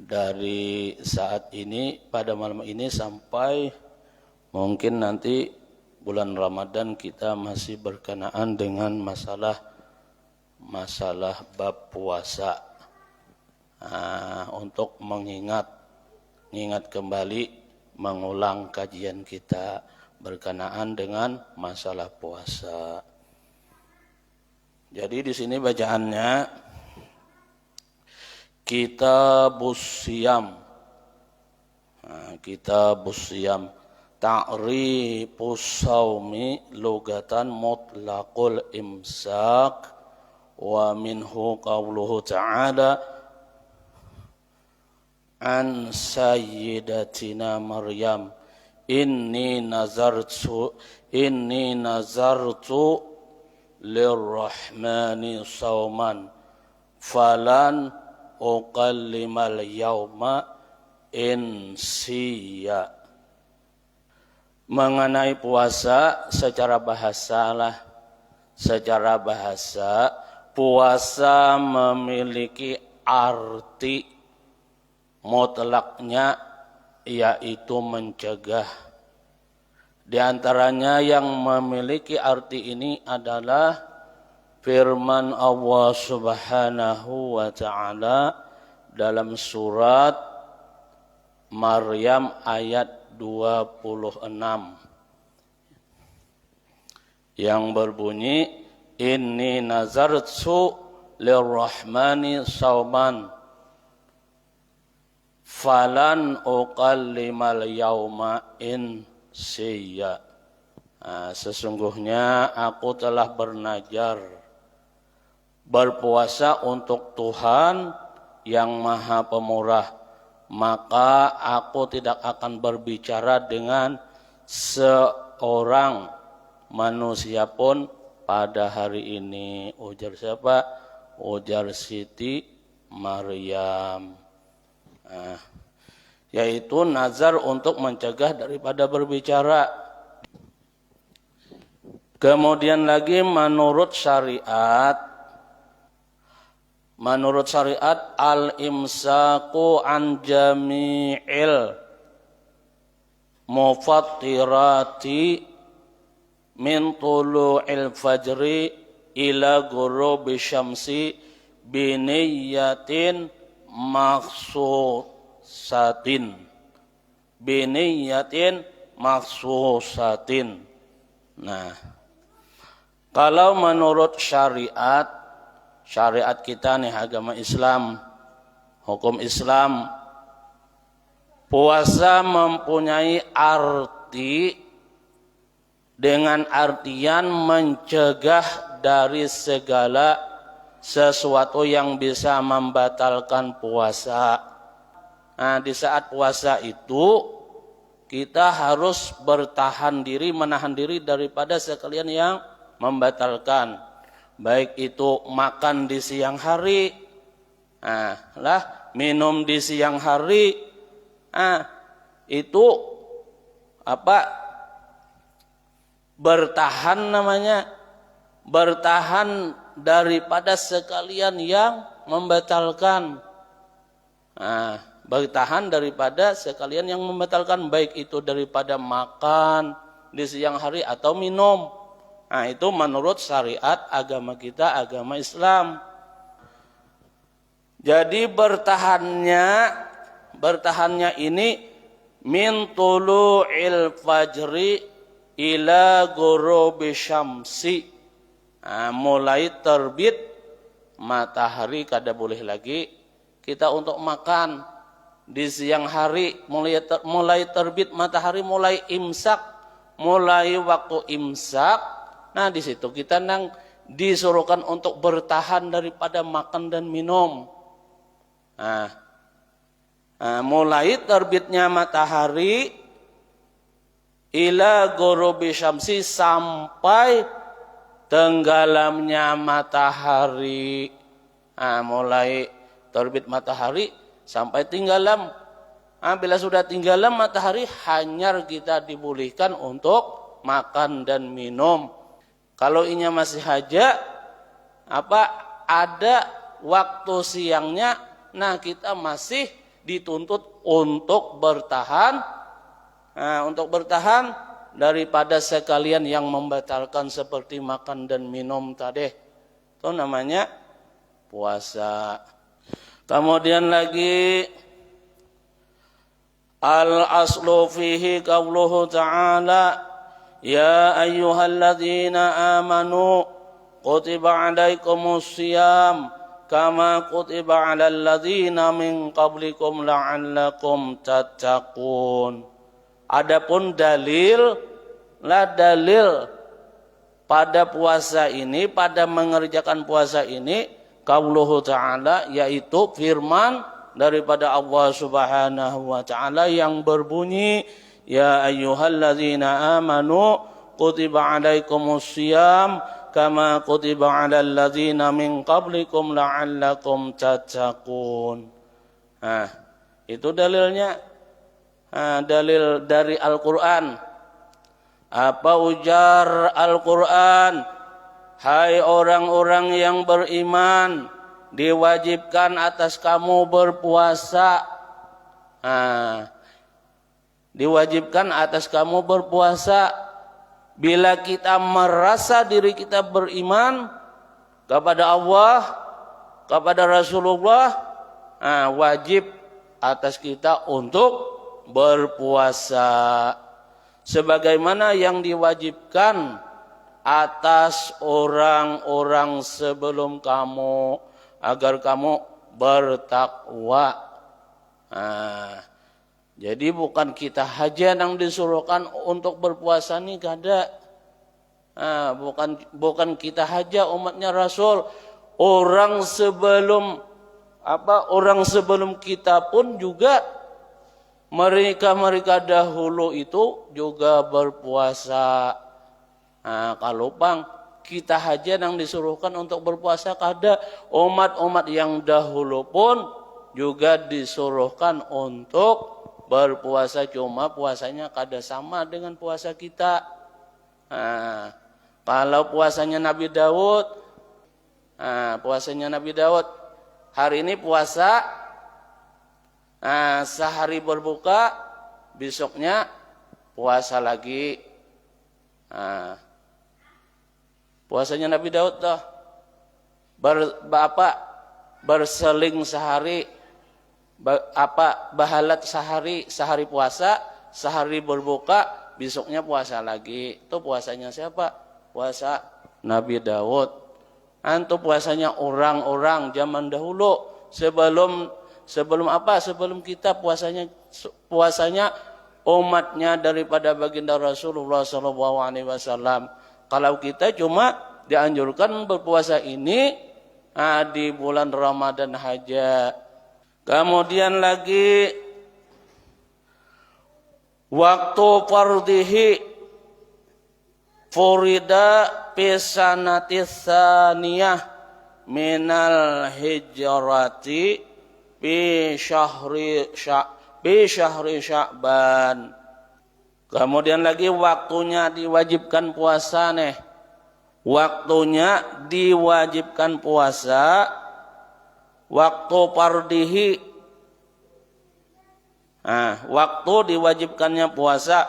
dari saat ini pada malam ini sampai mungkin nanti bulan Ramadan kita masih berkenaan dengan masalah bab puasa. Untuk mengingat kembali, mengulang kajian kita berkenaan dengan masalah puasa. Jadi di sini bacaannya Kitabus Siyam. Kitabus Siyam. Ta'rifus Shaumi lugatan mutlaqul imsak wa minhu qawluhu ta'ala an sayyidatina Maryam inni nazartu lirrahmani sauman falan uqallimal yauma insiya. Mengenai puasa secara bahasa, puasa memiliki arti mutlaknya, yaitu mencegah. Di antaranya yang memiliki arti ini adalah firman Allah Subhanahu wa ta'ala dalam surat Maryam ayat 26 yang berbunyi inni nazartu lirrahmani sauman falan uqallimal yauma insiya. Sesungguhnya aku telah bernazar berpuasa untuk Tuhan yang Maha Pemurah, maka aku tidak akan berbicara dengan seorang manusia pun pada hari ini. Ujar siapa? Ujar Siti Maryam. Yaitu nazar untuk mencegah daripada berbicara. Kemudian lagi menurut syariat al-imsaku an jami'il mufattirati min tulu'il fajri ila ghurubi syamsi biniyatin makhsusatin. Nah, kalau menurut syariat kita nih, agama Islam, hukum Islam, puasa mempunyai arti dengan artian mencegah dari segala sesuatu yang bisa membatalkan puasa. Nah, di saat puasa itu kita harus menahan diri daripada sekalian yang membatalkan. Baik itu makan di siang hari, minum di siang hari, itu bertahan daripada sekalian yang membatalkan. Baik itu daripada makan di siang hari atau minum. Itu menurut syariat agama kita, agama Islam. Jadi bertahannya ini min tulu'il fajri ila ghurubi syamsi. Mulai terbit matahari, kada boleh lagi kita untuk makan di siang hari. Mulai terbit matahari, mulai waktu imsak. Nah, di situ kita disuruhkan untuk bertahan daripada makan dan minum. Mulai terbitnya matahari ila ghurubi syamsi, sampai tenggelamnya matahari. Mulai terbit matahari sampai tenggelam. Bila sudah tenggelam matahari, hanyar kita dibolehkan untuk makan dan minum. Kalau inya masih haja, ada waktu siangnya, nah kita masih dituntut untuk bertahan, untuk bertahan daripada sekalian yang membatalkan seperti makan dan minum tadi. Itu namanya puasa. Kemudian lagi al-aslu fihi qauluhu ta'ala ya ayyuhalladzina amanu kutiba alaikumus syiyam kama kutiba alal ladzina min qablikum la'allakum tattaqun. Adapun dalil pada puasa ini, pada mengerjakan puasa ini, qauluhu ta'ala, yaitu firman daripada Allah Subhanahu wa taala yang berbunyi ya ayyuhalladzina amanu kutiba alaikumus syiyam kama kutiba alal ladzina min qablikum la'allakum tattaqun. Itu dalilnya. Dalil dari Al-Quran. Apa ujar Al-Quran? Hai orang-orang yang beriman, diwajibkan atas kamu berpuasa. Diwajibkan atas kamu berpuasa. Bila kita merasa diri kita beriman kepada Allah, kepada Rasulullah, wajib atas kita untuk berpuasa sebagaimana yang diwajibkan atas orang-orang sebelum kamu agar kamu bertakwa. Jadi bukan kita saja yang disuruhkan untuk berpuasa nih, kada. Bukan kita saja umatnya Rasul, orang sebelum kita pun juga mereka dahulu itu juga berpuasa. Kalau kita saja yang disuruhkan untuk berpuasa, kada. Umat-umat yang dahulu pun juga disuruhkan untuk berpuasa, cuma puasanya kada sama dengan puasa kita. Kalau puasanya Nabi Daud, hari ini puasa, sehari berbuka, besoknya puasa lagi. Puasanya Nabi Daud tuh berseling sehari, bahalat sehari puasa, sehari berbuka, besoknya puasa lagi. Itu puasanya siapa? Puasa Nabi Daud. Itu puasanya orang-orang zaman dahulu sebelum kita puasanya umatnya daripada baginda Rasulullah SAW. Kalau kita cuma dianjurkan berpuasa ini di bulan Ramadan saja. Kemudian lagi waktu fardhihi furida pisanatis saniyah minal hijrati bi syahri Sya'ban. Kemudian lagi waktunya diwajibkan puasa nih. Waktunya diwajibkan puasa waktu fardhihi. Waktu diwajibkannya puasa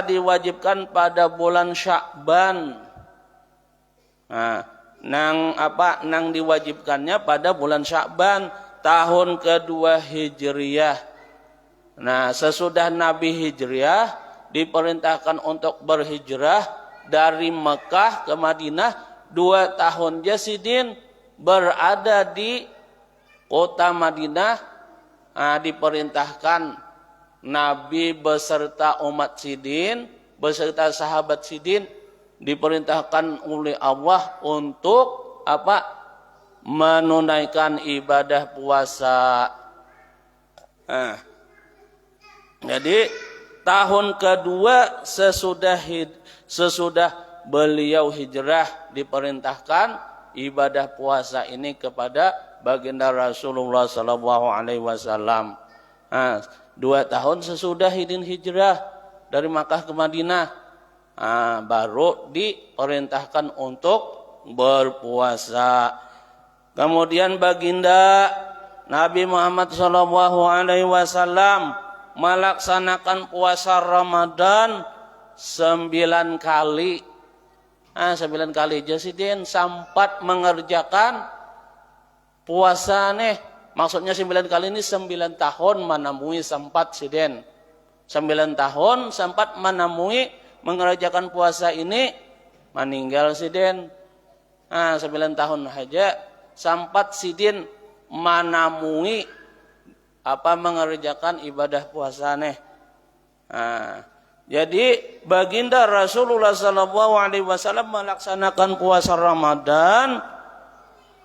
diwajibkan pada bulan Sya'ban. Nang diwajibkannya pada bulan Sya'ban tahun kedua Hijriyah. Sesudah Nabi hijriyah diperintahkan untuk berhijrah dari Mekah ke Madinah 2 tahun Jasidin berada di kota Madinah. Diperintahkan Nabi beserta umat Sidin, beserta sahabat Sidin, diperintahkan oleh Allah untuk menunaikan ibadah puasa. Jadi tahun kedua sesudah beliau hijrah diperintahkan ibadah puasa ini kepada baginda Rasulullah SAW. 2 tahun sesudah hijrah dari Makkah ke Madinah, baru diperintahkan untuk berpuasa. Kemudian baginda Nabi Muhammad SAW melaksanakan puasa Ramadan 9 kali. 9 kali aja sih din, sempat mengerjakan puasa nih. Maksudnya 9 kali ini 9 tahun menemui sempat sih din. 9 tahun sempat menemui mengerjakan puasa ini, meninggal sih din. 9 tahun aja sempat si din menemui mengerjakan ibadah puasa nih. Jadi baginda Rasulullah SAW melaksanakan puasa Ramadan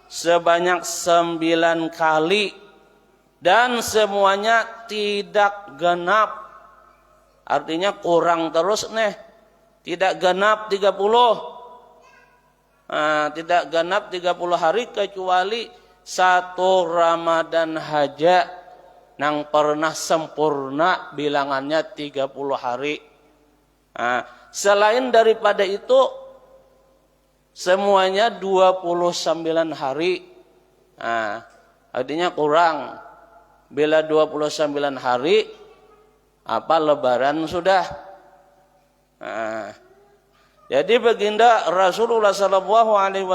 sebanyak 9 kali dan semuanya tidak genap. Artinya kurang terus nih. Tidak genap 30. Tidak genap 30 hari kecuali 1 Ramadan haja yang pernah sempurna bilangannya 30 hari. Selain daripada itu semuanya 29 hari. Artinya kurang. Bila 29 hari lebaran sudah. Jadi baginda Rasulullah SAW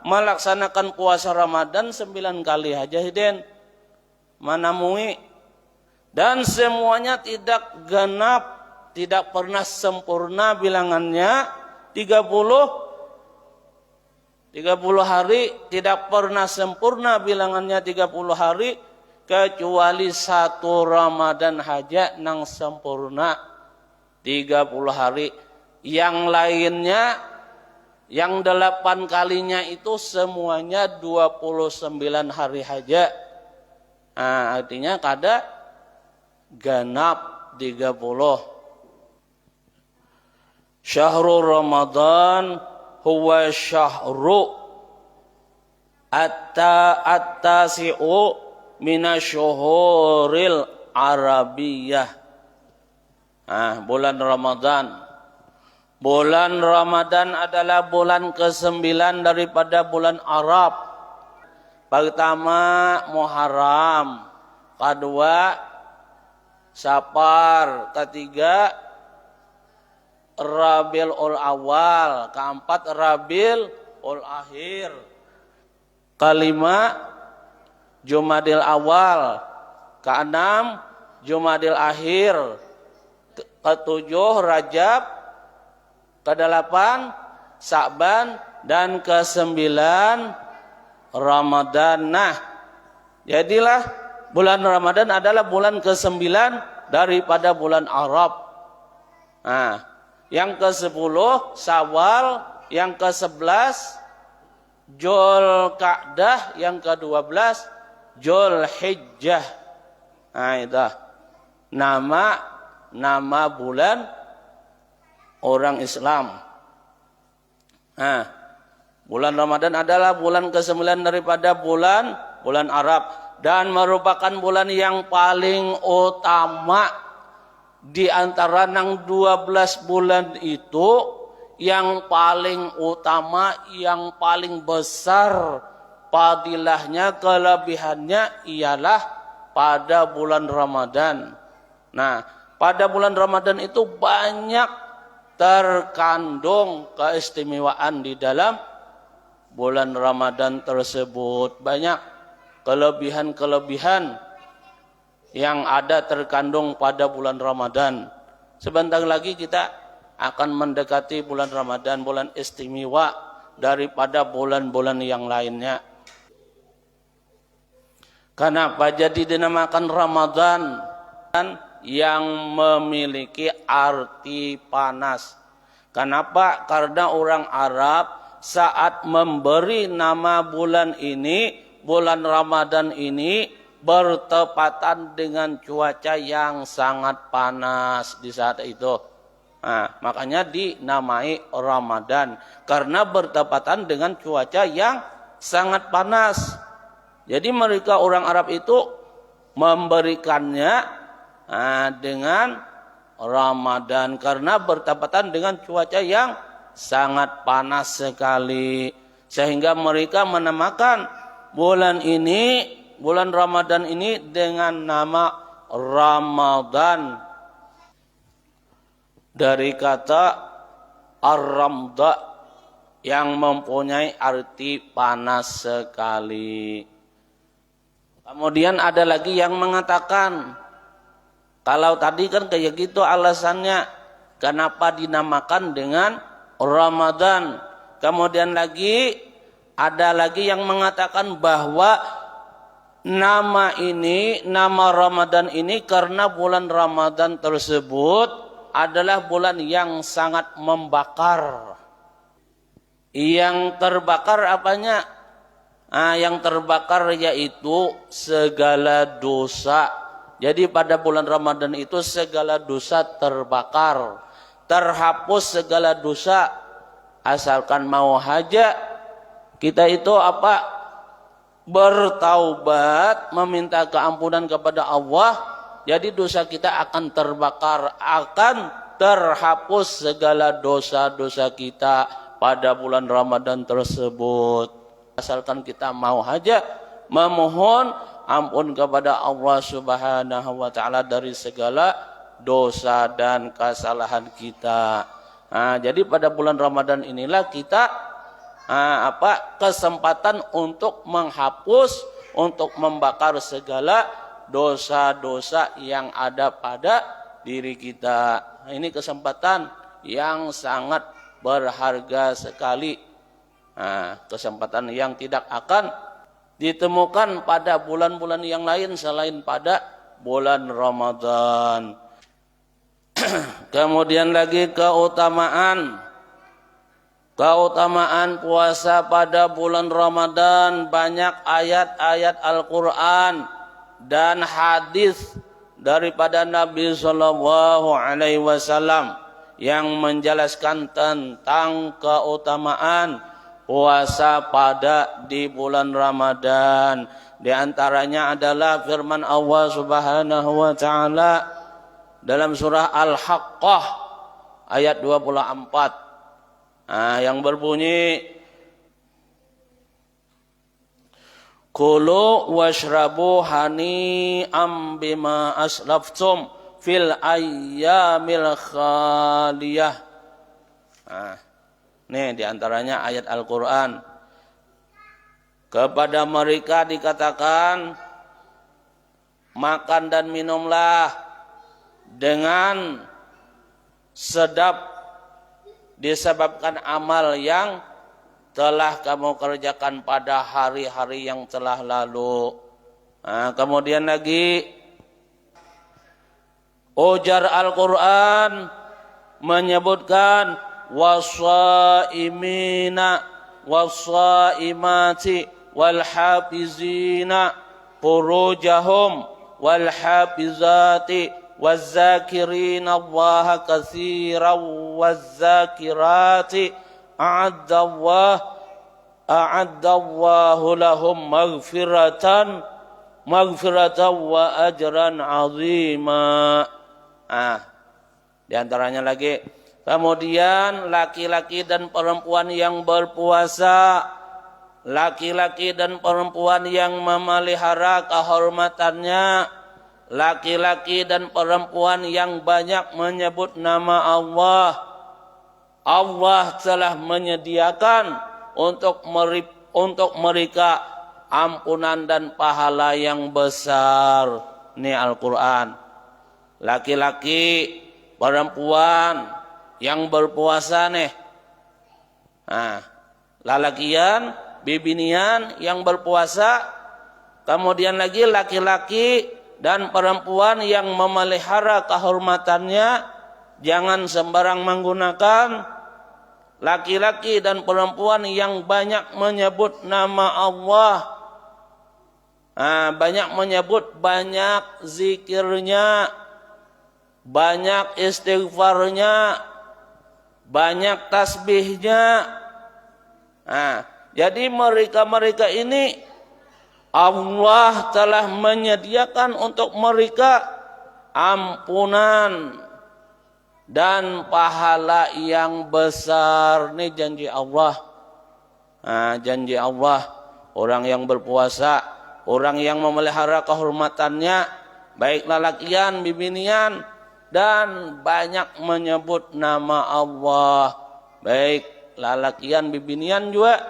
melaksanakan puasa Ramadan 9 kali aja hidin menemui, dan semuanya tidak genap, tidak pernah sempurna bilangannya 30 hari, tidak pernah sempurna bilangannya 30 hari kecuali 1 Ramadan haja nang sempurna 30 hari. Yang lainnya, yang 8 kalinya itu semuanya 29 hari haja. Artinya kada genap 30. Syahrul Ramadan huwa syahru at-tasi'u minasyuhuril Arabiyah. Bulan Ramadan. Bulan Ramadan adalah bulan ke-9 daripada bulan Arab. Pertama Muharram, kedua Safar, ketiga Rabiul Awal, keempat Rabiul Akhir, kelima Jumadil Awal, keenam Jumadil Akhir, ketujuh Rajab, kedelapan Sya'ban, dan ke-9 Ramadan. Jadilah bulan Ramadan adalah bulan ke-9 daripada bulan Arab. Yang ke-10 Syawal, yang ke-11 Dzulqa'dah, yang ke-12 Dzulhijjah. Itu nama bulan orang Islam. Bulan Ramadan adalah bulan ke-9 daripada bulan Arab dan merupakan bulan yang paling utama di antara 12 bulan itu. Yang paling utama, yang paling besar fadilahnya, kelebihannya ialah pada bulan Ramadan. Pada bulan Ramadan itu banyak terkandung keistimewaan di dalam bulan Ramadan tersebut. Banyak kelebihan-kelebihan yang ada terkandung pada bulan Ramadan. Sebentar lagi kita akan mendekati bulan Ramadan, bulan istimewa daripada bulan-bulan yang lainnya. Kenapa jadi dinamakan Ramadan? Yang memiliki arti panas. Kenapa? Karena orang Arab saat memberi nama bulan ini, bulan Ramadan ini bertepatan dengan cuaca yang sangat panas di saat itu. Makanya dinamai Ramadan karena bertepatan dengan cuaca yang sangat panas. Jadi mereka orang Arab itu memberikannya dengan Ramadan karena bertepatan dengan cuaca yang sangat panas sekali, sehingga mereka menamakan bulan ini bulan Ramadan ini dengan nama Ramadan dari kata ar-ramda yang mempunyai arti panas sekali. Kemudian ada lagi yang mengatakan, kalau tadi kan kayak gitu alasannya kenapa dinamakan dengan Ramadan. Kemudian lagi ada lagi yang mengatakan bahwa nama Ramadan ini karena bulan Ramadan tersebut adalah bulan yang sangat membakar. Yang terbakar apanya? Yang terbakar yaitu segala dosa. Jadi pada bulan Ramadan itu segala dosa terbakar, terhapus segala dosa. Asalkan mau haja, kita itu bertaubat, meminta keampunan kepada Allah, jadi dosa kita akan terbakar, akan terhapus segala dosa-dosa kita pada bulan Ramadan tersebut. Asalkan kita mau haja memohon ampun kepada Allah Subhanahu wa taala dari segala dosa dan kesalahan kita. Jadi pada bulan Ramadan inilah kita kesempatan untuk menghapus, untuk membakar segala dosa-dosa yang ada pada diri kita. Ini kesempatan yang sangat berharga sekali. Kesempatan yang tidak akan ditemukan pada bulan-bulan yang lain selain pada bulan Ramadan. Kemudian lagi keutamaan puasa pada bulan Ramadan, banyak ayat-ayat Al-Quran dan hadis daripada Nabi Sallallahu Alaihi Wasallam yang menjelaskan tentang keutamaan puasa di bulan Ramadan. Di antaranya adalah firman Allah Subhanahu wa taala dalam surah Al-Haqqah ayat 24 yang berbunyi, Kulu washrabu hani'am bima aslaftum fil ayyamil khaliyah. Nih diantaranya ayat Al-Quran. Kepada mereka dikatakan, makan dan minumlah dengan sedap disebabkan amal yang telah kamu kerjakan pada hari-hari yang telah lalu. Kemudian lagi ujar Al-Quran menyebutkan wassaimina wassaimati walhafizina furujahum walhafizati wazzakirina Allaha katsiran wazzakirati a'addallahu lahum maghfiratan wa ajran azima. Di antaranya lagi, kemudian laki-laki dan perempuan yang berpuasa, laki-laki dan perempuan yang memelihara kehormatannya, laki-laki dan perempuan yang banyak menyebut nama Allah. Allah telah menyediakan untuk mereka ampunan dan pahala yang besar. Ini Al-Quran. Laki-laki, perempuan yang berpuasa nih. Lalakian, bibinian yang berpuasa. Kemudian lagi laki-laki dan perempuan yang memelihara kehormatannya. Jangan sembarang menggunakan. Laki-laki dan perempuan yang banyak menyebut nama Allah. Banyak menyebut, banyak zikirnya, banyak istighfarnya, banyak tasbihnya. Jadi mereka-mereka ini Allah telah menyediakan untuk mereka ampunan dan pahala yang besar. Ini janji Allah. Janji Allah, orang yang berpuasa orang yang memelihara kehormatannya, baik lalakian, bibinian, dan banyak menyebut nama Allah, baik lalakian, bibinian juga.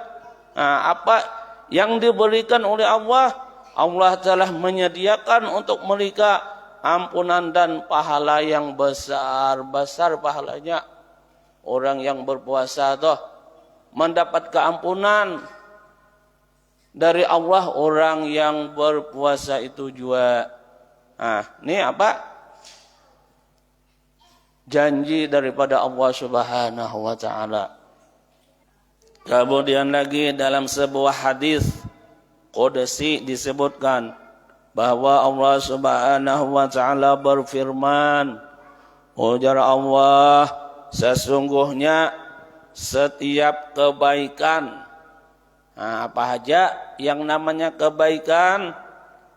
Nah, apa yang diberikan oleh Allah, Allah telah menyediakan untuk mereka ampunan dan pahala yang besar pahalanya. Orang yang berpuasa tuh mendapat keampunan dari Allah, orang yang berpuasa itu juga. Nah, ini apa? Janji daripada Allah Subhanahu wa taala. Kemudian lagi dalam sebuah hadis qudsi disebutkan bahwa Allah Subhanahu wa taala berfirman, ujar Allah, sesungguhnya setiap kebaikan, apa aja yang namanya kebaikan,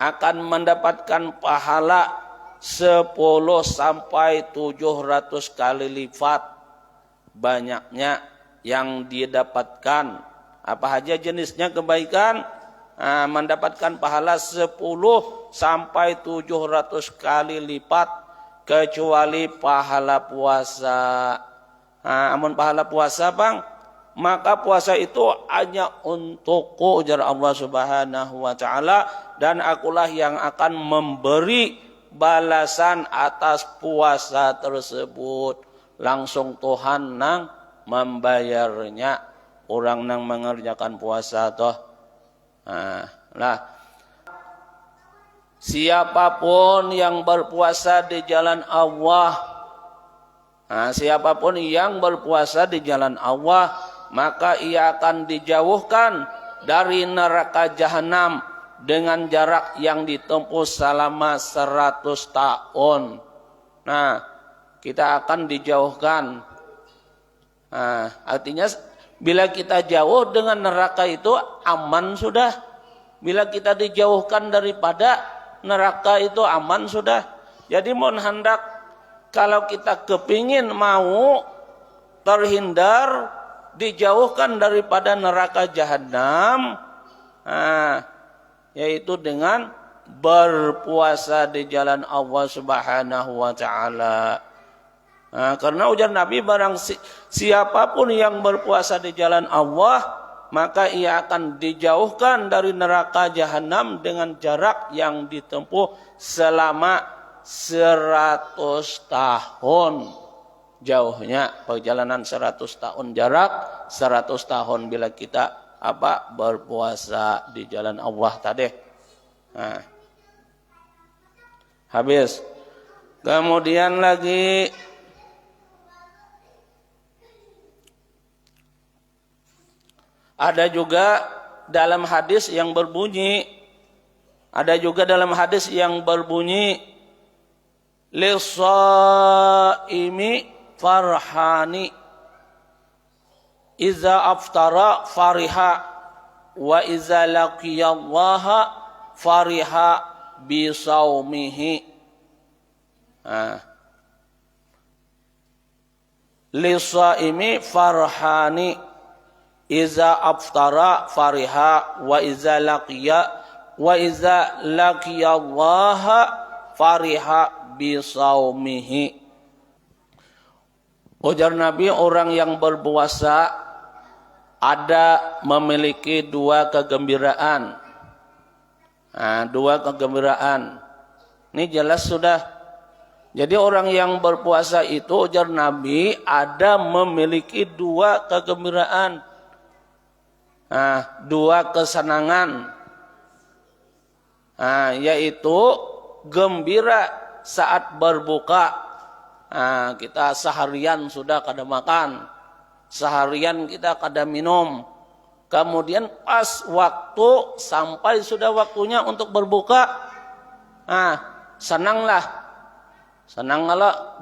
akan mendapatkan pahala 10 sampai 700 kali lipat banyaknya yang didapatkan. Apa aja jenisnya kebaikan, mendapatkan pahala 10 sampai 700 kali lipat, kecuali pahala puasa. Amun pahala puasa bang, maka puasa itu hanya untukku, ujar Allah Subhanahu wa taala, dan akulah yang akan memberi balasan atas puasa tersebut. Langsung Tuhan nang membayarnya orang nang mengerjakan puasa toh. Siapapun yang berpuasa di jalan Allah, siapapun yang berpuasa di jalan Allah, maka ia akan dijauhkan dari neraka jahanam dengan jarak yang ditempuh selama 100 tahun. Nah, kita akan dijauhkan. Artinya bila kita jauh dengan neraka itu aman sudah. Bila kita dijauhkan daripada neraka itu aman sudah. Jadi mohon hendak kalau kita kepingin mau terhindar, dijauhkan daripada neraka jahanam, yaitu dengan berpuasa di jalan Allah Subhanahu wa taala. Karena ujar Nabi, barang siapapun yang berpuasa di jalan Allah, maka ia akan dijauhkan dari neraka jahanam dengan jarak yang ditempuh selama 100 tahun. Jauhnya perjalanan 100 tahun, jarak 100 tahun bila kita berpuasa di jalan Allah tadi. Habis. Kemudian lagi ada juga dalam hadis yang berbunyi, lis-shaimi farhani iza aftara fariha wa iza laqiyallaha fariha bisaumihi. Lis-shaimi farhani iza aftara fariha wa iza laqiyallaha fariha bisaumihi. Ujar Nabi, orang yang berpuasa ada memiliki dua kegembiraan. Dua kegembiraan. Ini jelas sudah. Jadi orang yang berpuasa itu, ujar Nabi, ada memiliki dua kegembiraan. Dua kesenangan. Yaitu gembira saat berbuka. Kita seharian sudah kada makan, seharian kita kada minum. Kemudian pas waktu sampai sudah waktunya untuk berbuka, senanglah,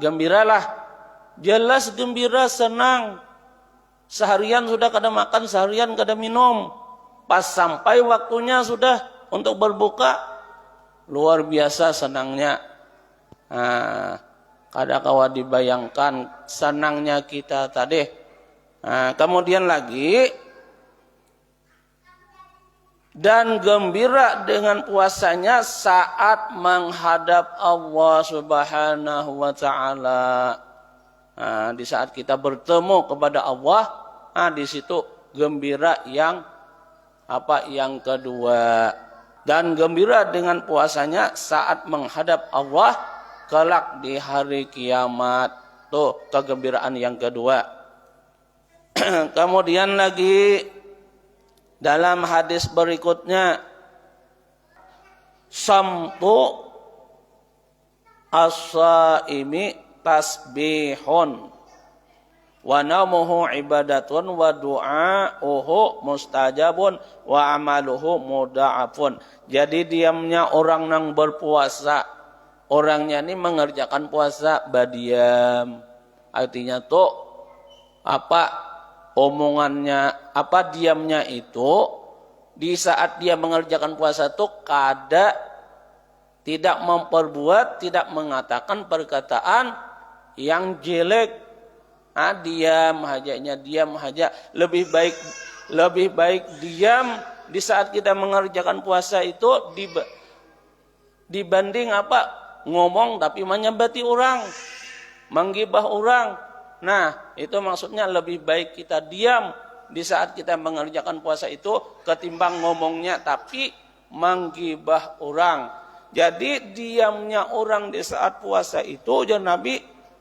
gembiralah. Jelas gembira, senang. Seharian sudah kada makan, seharian kada minum. Pas sampai waktunya sudah untuk berbuka, luar biasa senangnya. Kada kawa dibayangkan senangnya kita tadi. Kemudian lagi dan gembira dengan puasanya saat menghadap Allah Subhanahu wa taala. Nah, di saat kita bertemu kepada Allah, nah di situ gembira yang yang kedua. Dan gembira dengan puasanya saat menghadap Allah kelak di hari kiamat. Tuh, kegembiraan yang kedua. Kemudian lagi dalam hadis berikutnya, samtu as-saimi tasbihun wa naumuhu ibadatun wa du'auhu mustajabun wa amaluhu mudha'afun. Jadi diamnya orang yang berpuasa, orangnya ini mengerjakan puasa badiam. Artinya tuh omongannya, diamnya itu di saat dia mengerjakan puasa tuh tidak memperbuat, tidak mengatakan perkataan yang jelek. Diam aja. Lebih baik diam di saat kita mengerjakan puasa itu dibanding ngomong tapi menyebati orang, menggibah orang. Nah, itu maksudnya lebih baik kita diam di saat kita mengerjakan puasa itu ketimbang ngomongnya tapi menggibah orang. Jadi diamnya orang di saat puasa itu ujar Nabi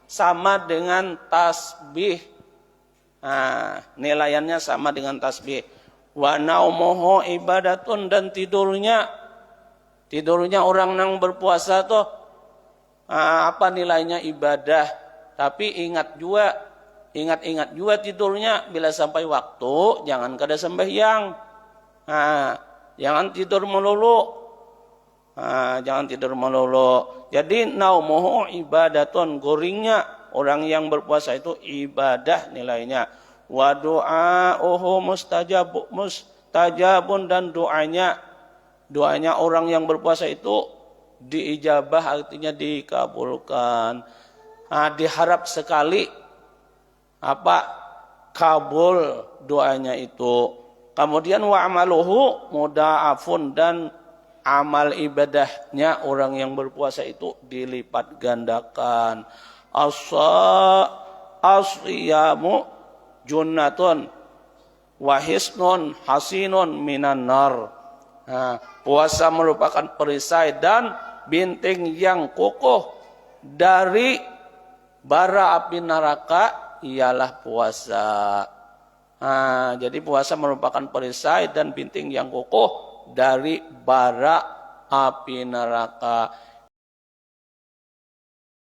sama dengan tasbih. Nah, nilaiannya sama dengan tasbih. Wa naumuhu ibadatun, dan tidurnya orang yang berpuasa tuh nilainya ibadah. Tapi ingat juga tidurnya bila sampai waktu jangan kada sembahyang. Jangan tidur melulu. Jadi naumuhu ibadatun, goringnya orang yang berpuasa itu ibadah nilainya. Wa du'auhu mustajabun, dan doanya orang yang berpuasa itu diijabah, artinya dikabulkan. Diharap sekali kabul doanya itu. Kemudian wa amaluhu mudha'afun, dan amal ibadahnya orang yang berpuasa itu dilipat gandakan. As-siyamu junnatun wa hisnun hasinun minan nar. Puasa merupakan perisai dan binting yang kokoh dari bara api neraka ialah puasa. Jadi puasa merupakan perisai dan binting yang kokoh dari bara api neraka.